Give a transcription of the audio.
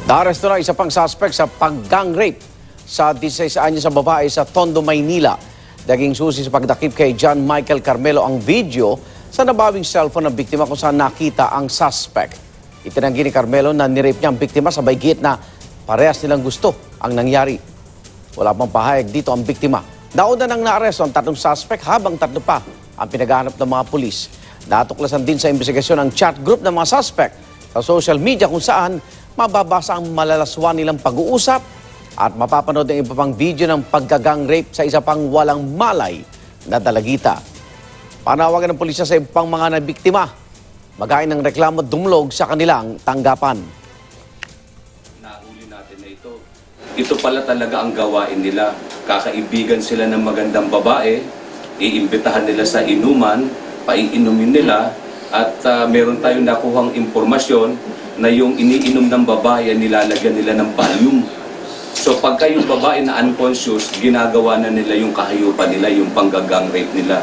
Naaresto na isa pang suspect sa pag-gang rape sa 16 anyos sa babae sa Tondo, Maynila. Daging susi sa pagdakip kay John Michael Carmelo ang video sa nabawing cellphone ng biktima kung saan nakita ang suspect. Itinanggi ni Carmelo na nirape niya ang biktima sa git na parehas nilang gusto ang nangyari. Wala pang pahayag dito ang biktima. Nauna nang naaresto ang 3 suspect habang 3 pa ang pinaghahanap ng mga pulis. Natuklasan din sa investigasyon ang chat group ng mga suspect sa social media kung saan mababasa ang malalaswan nilang pag-uusap at mapapanood ang iba pang video ng paggagang rape sa isa pang walang malay na dalagita. Panawagan ng pulisya sa ibang mga nabiktima. Magain ng reklamo dumlog sa kanilang tanggapan. Nahuli natin na ito. Ito pala talaga ang gawain nila. Kakaibigan sila ng magandang babae, iimbitahan nila sa inuman, paiinumin nila, at meron tayong nakuhang impormasyon na yung iniinom ng babae ay nilalagyan nila ng Valium. So pagka yung babae na unconscious, ginagawa na nila yung kahayupan nila, yung panggagang rape nila.